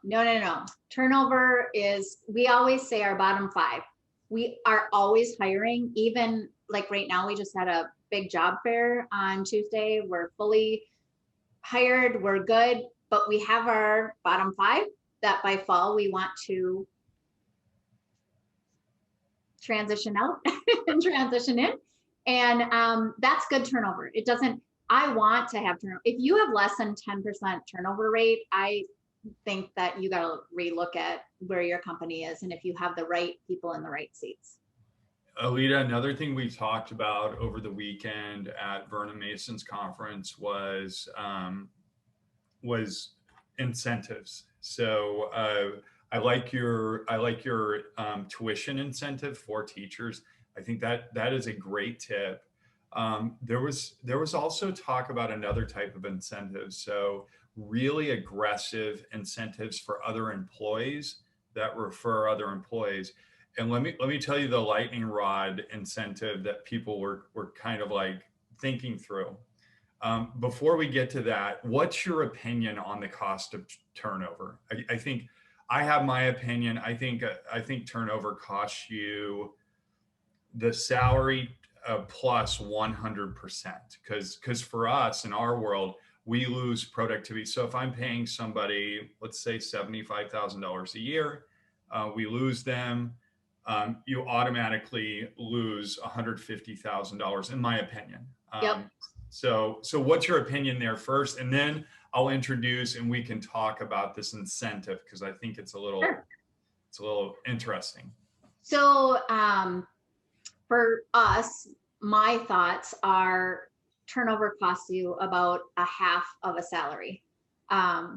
No. Turnover is, we always say, our bottom 5. We are always hiring. Even like right now, we just had a big job fair on Tuesday. We're fully hired, we're good, but we have our bottom 5 that by fall we want to transition out and transition in. And that's good turnover. It doesn't, I want to have turnover. If you have less than 10% turnover rate, I think that you got to relook at where your company is and if you have the right people in the right seats. Aleta, another thing we talked about over the weekend at Vernon Mason's conference was incentives. So I like your tuition incentive for teachers. I think that is a great tip. There was also talk about another type of incentive. So really aggressive incentives for other employees that refer other employees. And let me tell you the lightning rod incentive that people were kind of like thinking through. Before we get to that, what's your opinion on the cost of turnover? I think I have my opinion. I think turnover costs you the salary plus 100%, because for us in our world, we lose productivity. So if I'm paying somebody, let's say $75,000 a year, we lose them. You automatically lose $150,000, in my opinion. Yep. So what's your opinion there first, and then I'll introduce and we can talk about this incentive because I think it's a little interesting. So for us, my thoughts are turnover costs you about a half of a salary. I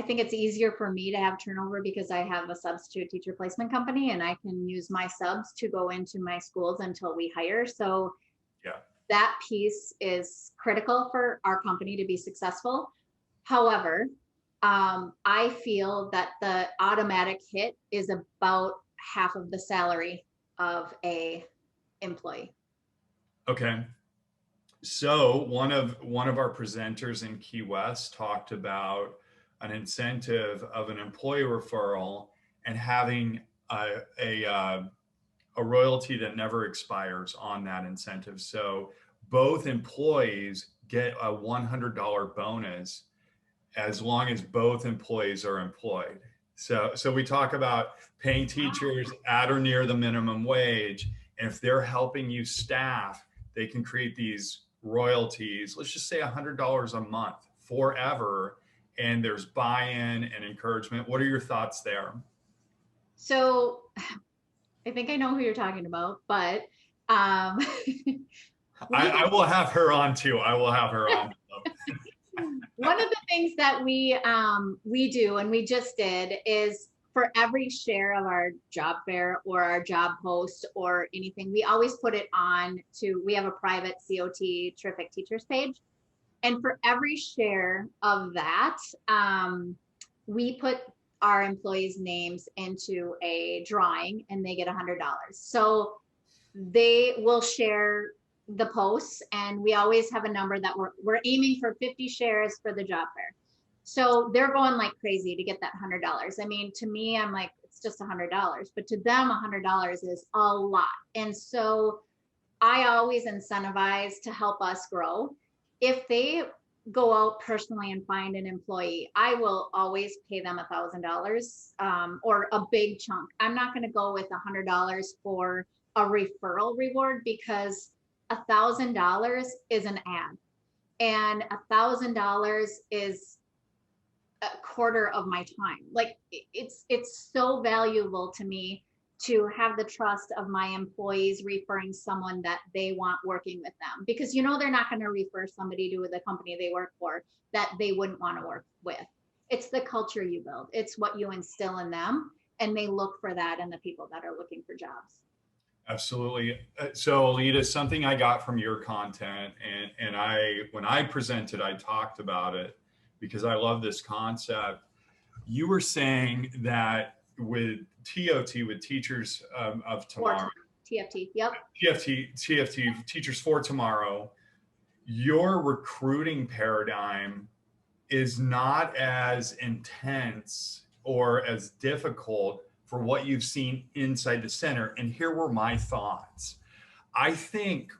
think it's easier for me to have turnover because I have a substitute teacher placement company and I can use my subs to go into my schools until we hire. So yeah, that piece is critical for our company to be successful. However, I feel that the automatic hit is about half of the salary of a employee. Okay. So one of our presenters in Key West talked about an incentive of an employee referral and having a royalty that never expires on that incentive. So both employees get a $100 bonus as long as both employees are employed. So we talk about paying teachers at or near the minimum wage. And if they're helping you staff, they can create these royalties, let's just say $100 a month forever. And there's buy-in and encouragement. What are your thoughts there? So I think I know who you're talking about, but um, I will have her on too. I will have her on. one of the things that we do and we just did is for every share of our job fair or our job post or anything, we always put it on to, we have a private COT Terrific Teachers page. And for every share of that, we put our employees' names into a drawing and they get $100. So they will share the posts, and we always have a number that we're aiming for 50 shares for the job fair. So they're going like crazy to get that $100. I mean, to me, I'm like, it's just $100, but to them, $100 is a lot. And so I always incentivize to help us grow. If they go out personally and find an employee, I will always pay them $1,000 or a big chunk. I'm not going to go with $100 for a referral reward because $1,000 is an ad, and $1,000 is a quarter of my time. Like it's so valuable to me to have the trust of my employees referring someone that they want working with them, because you know they're not going to refer somebody to the company they work for that they wouldn't want to work with. It's the culture you build. It's what you instill in them, and they look for that in the people that are looking for jobs. Absolutely. So, Aleta, something I got from your content, and when I presented, I talked about it because I love this concept. You were saying that with TOT, with Teachers of Tomorrow, TFT, yep. TFT, Teachers for Tomorrow, your recruiting paradigm is not as intense or as difficult for what you've seen inside the center. And here were my thoughts. I think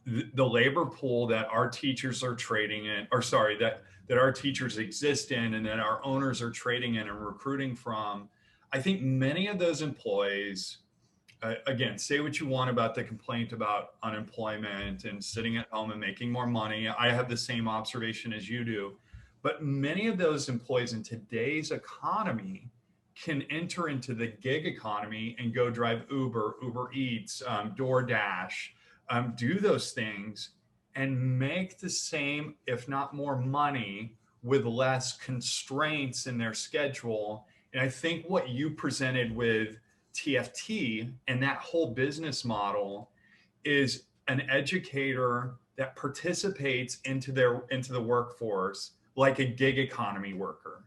the labor pool that our teachers are trading in, or sorry, that our teachers exist in and that our owners are trading in and recruiting from, I think many of those employees, again, say what you want about the complaint about unemployment and sitting at home and making more money. I have the same observation as you do. But many of those employees in today's economy can enter into the gig economy and go drive Uber Eats, DoorDash, do those things and make the same, if not more money with less constraints in their schedule. And I think what you presented with TFT and that whole business model is an educator that participates into the workforce like a gig economy worker.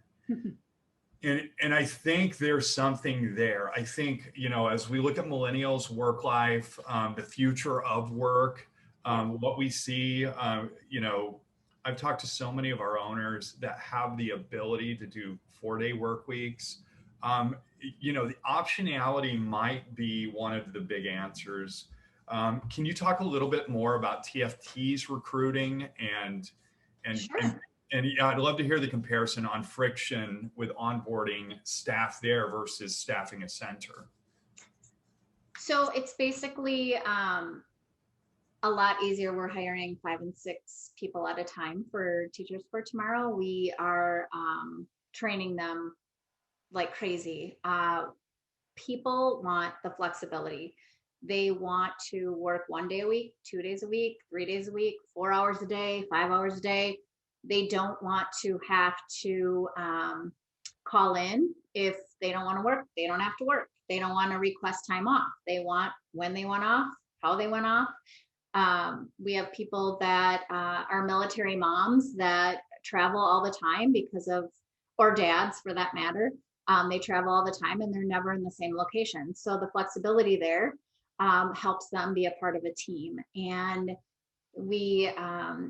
And I think there's something there. I think, as we look at millennials' work life, the future of work, what we see, I've talked to so many of our owners that have the ability to do 4-day work weeks. The optionality might be one of the big answers. Can you talk a little bit more about TFT's recruiting and Sure. and yeah, I'd love to hear the comparison on friction with onboarding staff there versus staffing a center. So it's basically a lot easier. We're hiring 5 and 6 people at a time for Teachers for Tomorrow. We are training them like crazy. People want the flexibility. They want to work 1 day a week, 2 days a week, 3 days a week, 4 hours a day, 5 hours a day. They don't want to have to call in if they don't want to work. They don't have to work. They don't want to request time off. They want when they want off, how they want off. We have people that are military moms that travel all the time because of, or dads for that matter. They travel all the time and they're never in the same location. So the flexibility there helps them be a part of a team. And we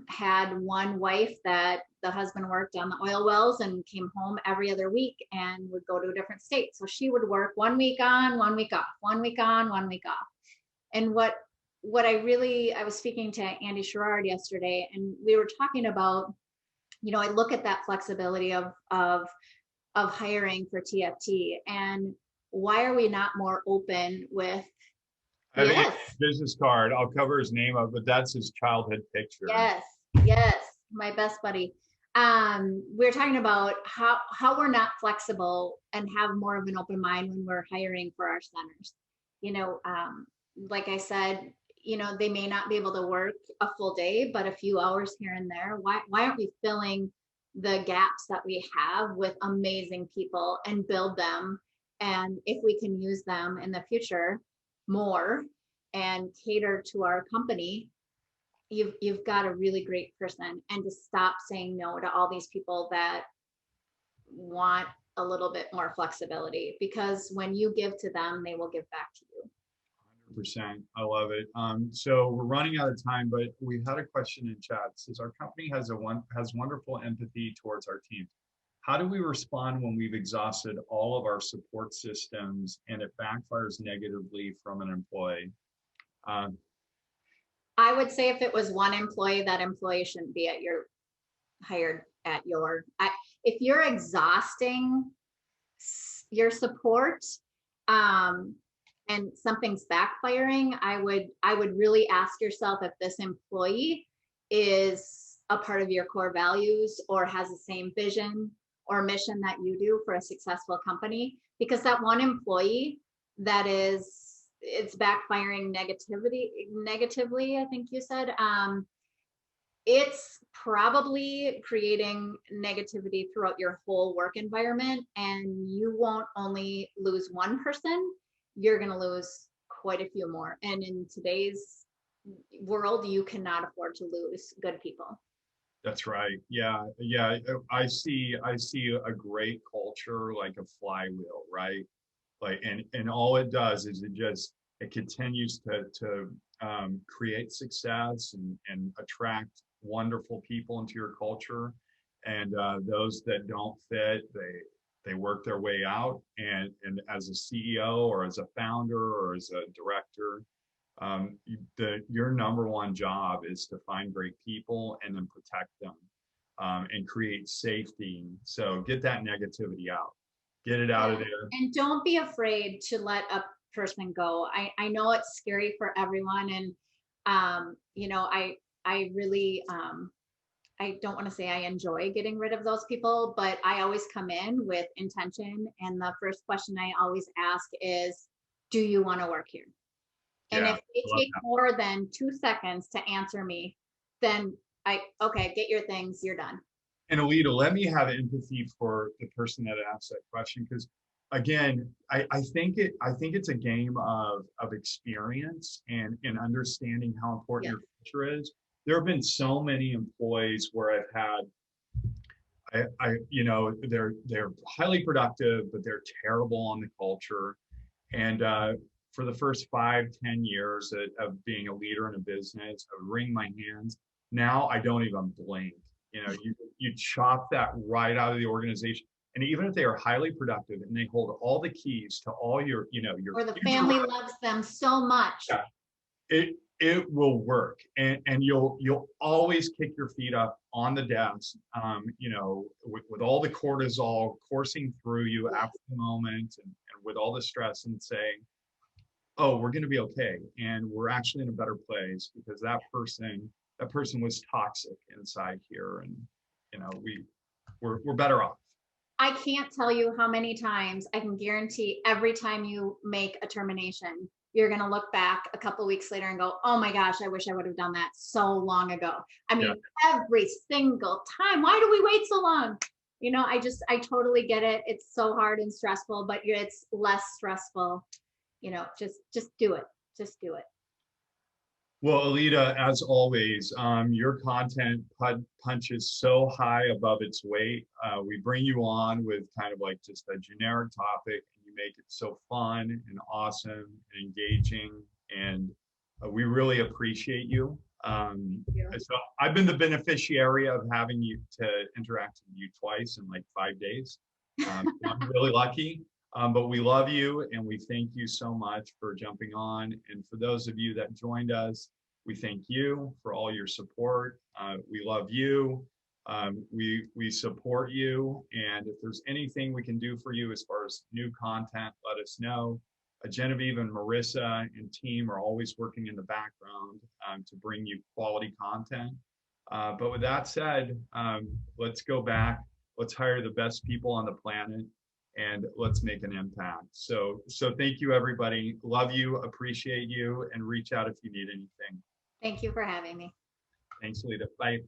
had one wife that the husband worked on the oil wells and came home every other week and would go to a different state. So she would work 1 week on, 1 week off, 1 week on, 1 week off. And what I was speaking to Andy Sherrard yesterday, and we were talking about, I look at that flexibility of hiring for TFT, and why are we not more open with? I have a business card. I'll cover his name up, but that's his childhood picture. Yes, my best buddy. We're talking about how we're not flexible and have more of an open mind when we're hiring for our centers. Like I said, they may not be able to work a full day, but a few hours here and there. Why aren't we filling the gaps that we have with amazing people and build them? And if we can use them in the future more and cater to our company, you've got a really great person. And to stop saying no to all these people that want a little bit more flexibility, because when you give to them, they will give back to you. 100%. I love it. So we're running out of time, but we had a question in chat. It says our company has wonderful empathy towards our team. How do we respond when we've exhausted all of our support systems and it backfires negatively from an employee? I would say if it was one employee, that employee shouldn't be hired at your. If you're exhausting your support, and something's backfiring, I would really ask yourself if this employee is a part of your core values or has the same vision or mission that you do for a successful company. Because that one employee that it's backfiring negatively, I think you said, it's probably creating negativity throughout your whole work environment, and you won't only lose one person, you're going to lose quite a few more. And in today's world, you cannot afford to lose good people. That's right. Yeah. I see a great culture like a flywheel, right? Like, and all it does is it continues to create success and attract wonderful people into your culture. And those that don't fit, they work their way out. And as a CEO or as a founder or as a director, your number one job is to find great people and then protect them and create safety. So get that negativity out, get it out of there. And don't be afraid to let a person go. I know it's scary for everyone. And, I really, I don't want to say I enjoy getting rid of those people, but I always come in with intention. And the first question I always ask is, do you want to work here? And if they take more than 2 seconds to answer me, then okay, get your things, you're done. And Aleta, let me have empathy for the person that asked that question, because again, I think it's a game of experience and understanding how important your culture is. There have been so many employees where I've had, they're highly productive, but they're terrible on the culture. And for the first 5-10 years of being a leader in a business, I would wring my hands. Now I don't even blink. You chop that right out of the organization. And even if they are highly productive and they hold all the keys to all your or the family loves them so much. Yeah, it will work. And you'll always kick your feet up on the desk, with all the cortisol coursing through you at the moment and with all the stress, and say, oh, we're going to be okay. And we're actually in a better place because that person was toxic inside here. And, we're better off. I can't tell you how many times, I can guarantee every time you make a termination, you're going to look back a couple of weeks later and go, oh my gosh, I wish I would have done that so long ago. I mean, every single time. Why do we wait so long? I totally get it. It's so hard and stressful, but it's less stressful. Just do it. Just do it. Well, Aleta, as always, your content punches so high above its weight. We bring you on with kind of like just a generic topic, and you make it so fun and awesome and engaging, and we really appreciate you. So I've been the beneficiary of having you to interact with you twice in like 5 days. I'm really lucky. But we love you and we thank you so much for jumping on. And for those of you that joined us, we thank you for all your support. We love you. We support you. And if there's anything we can do for you as far as new content, let us know. Genevieve and Marissa and team are always working in the background to bring you quality content. But with that said, let's go back. Let's hire the best people on the planet and let's make an impact. So thank you, everybody. Love you, appreciate you, and reach out if you need anything. Thank you for having me. Thanks, Aleta. Bye.